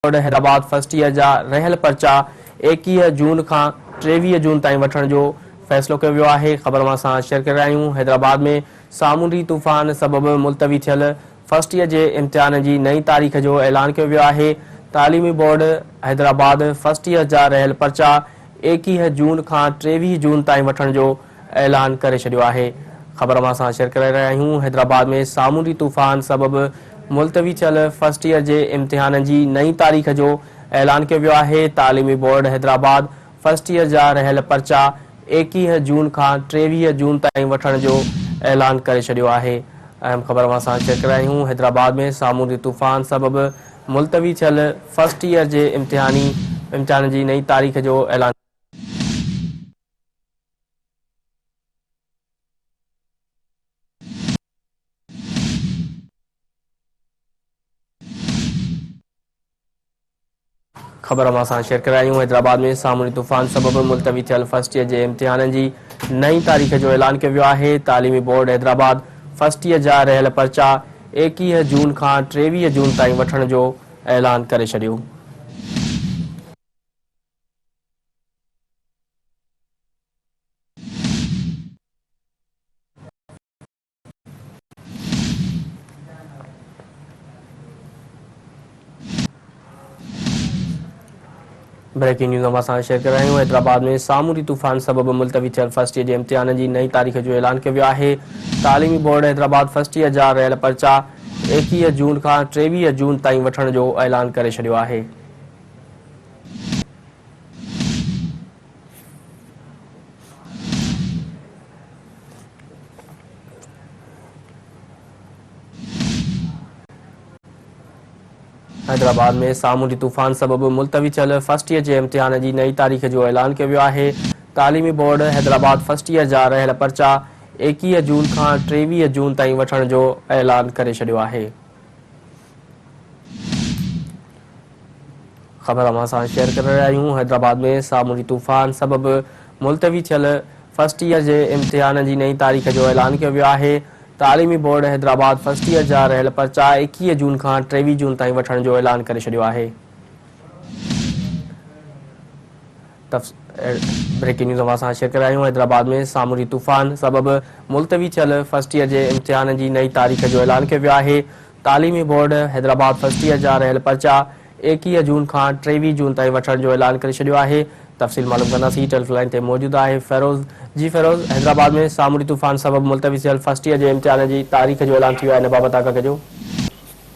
Board Hyderabad first year जा रहियल पर्चा 21 जून खां 23 जून ताईं वठण जो फ़ैसिलो कयो वियो आहे। ख़बर मां सां शेयर करे रहिया आहियूं। हैदराबाद में सामूंडी तूफ़ान सबबि मुलतवी थियल फर्स्ट ईयर जे इम्तिहान जी नई तारीख़ जो ऐलान कियो वियो आहे। तालीमी बोर्ड हैदराबाद फर्स्ट ईयर जा रहियल पर्चा 21 जून खां 23 जून ताईं वठण जो ऐलान करे छॾियो आहे। ख़बर मां सां शेयर करे रहिया आहियूं। हैदराबाद में सामूंडी तूफ़ान सबबि मुलतवी थियल फर्स्ट ईयर जे इम्तिहान जी नई तारीख़ जो ऐलान कियो वियो आहे। तालीमी बोर्ड हैदराबाद फर्स्ट ईयर जा रहियल पर्चा 21 जून खां 23 जून ताईं वठण जो ऐलान करे छॾियो आहे। अहम ख़बर मां सां शेयर करे रहिया आहियूं। हैदराबाद में सामूंडी तूफ़ान सबबि मुलतवी थियल फर्स्ट ईयर जे इम्तिहान जी नई तारीख़ जो ऐलान ख़बर मां सां शेयर करे रहिया आहियूं। हैदराबाद में सामूंडी तूफ़ान सबबि मुलतवी थियल फर्स्ट ईयर जे इम्तिहान जी नई तारीख़ जो ऐलान कियो वियो आहे। तालीमी बोर्ड हैदराबाद फर्स्ट ईयर जा रहियल पर्चा 21 जून खां 23 जून ताईं वठण जो ऐलान करे छॾियो। ब्रेकिंग न्यूज़ असां शेयर करे रहिया आहियूं। हैदराबाद में सामूंडी तूफ़ान सबबि मुलतवी थियल फर्स्ट ईयर जे इम्तिहान जी नई तारीख़ जो ऐलान कियो वियो आहे। तालीमी बोर्ड हैदराबाद फर्स्ट ईयर जा रहियल पर्चा 21 जून खां 23 जून ताईं वठण जो ऐलान करे छॾियो आहे। हैदराबाद में सामूंडी तूफ़ान सबबि मुलतवी थियल फर्स्ट ईयर जे इम्तिहान जी नई तारीख़ जो ऐलान कियो वियो आहे। तालीमी बोर्ड हैदराबाद फर्स्ट ईयर जा रहियल पर्चा 21 जून खां 23 जून ताईं वठण जो ऐलान करे छॾियो आहे। ख़बर मां सां शेयर करे रहिया आहियूं। हैदराबाद में सामूंडी तूफ़ान सबबि मुलतवी थियल फर्स्ट ईयर जे इम्तिहान जी नई तारीख़ जो ऐलान कियो वियो आहे। तालीमी बोर्ड हैदराबाद फर्स्ट ईयर जा रहियल पर्चा 21 जून खां 23 जून ताईं वठण जो ऐलान करे छॾियो आहे। ब्रेकिंग न्यूज़ असां शेयर करे रहिया आहियूं। हैदराबाद में सामूंडी तूफ़ान सबबि मुलतवी थियल फर्स्ट ईयर जे इम्तिहान जी नई तारीख़ जो ऐलान कियो वियो आहे। तालीमी बोर्ड हैदराबाद फर्स्ट ईयर जा रहियल पर्चा 21 जून खां 23 जून ताईं वठण जो ऐलान करे छॾियो आहे। तफ़सील मालूम कंदासीं। टेलीफोन लाइन ते मौजूदु आहे फ़िरोज़। जी फ़िरोज़, हैदराबाद में सामूंडी तूफ़ान सबबि मुलतवी थियल फर्स्ट ईयर जे इम्तिहान जी तारीख़ जो ऐलान थियो आहे, इन बाबति आगाह कजो।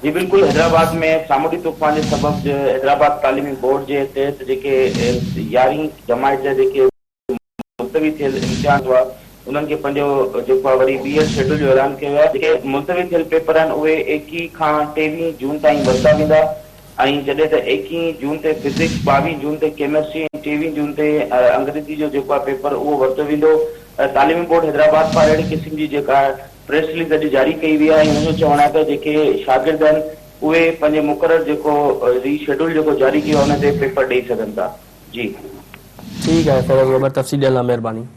जी बिल्कुल, हैदराबाद में सामूंडी तूफ़ान के सबब हैदराबाद तालीमी बोर्ड के तहत जेके 11वीं जमात जा जेके मुलतवी थियल इम्तिहान हुआ उन्हनि खे पंहिंजो जेको आहे वरी ॿीहर शेड्यूल जो ऐलान कयो आहे। जेके मुलतवी थियल पेपर आहिनि उहे 21 खां 23 जून ताईं वरिता वेंदा ऐं जॾहिं त 21 जून ते फिजिक्स, 22 जून ते केमिस्ट्री, 23 जून ते अंग्रेजी जो जेको आहे पेपर उहो वरितो वेंदो। तालीमी बोर्ड हैदराबाद पारां अहिड़े क़िस्म जी जेका प्रेस रिलीज़ अॼु जारी कई वई आहे। हुनजो चवणु आहे त जेके शागिर्द आहिनि उहे पंहिंजे मुक़ररु जेको रीशेड्यूल जेको जारी कयो आहे हुन ते पेपर ॾेई सघनि था। जी ठीकु आहे फ़िरोज़, तफ़सील ॾियण लाइ महिरबानी।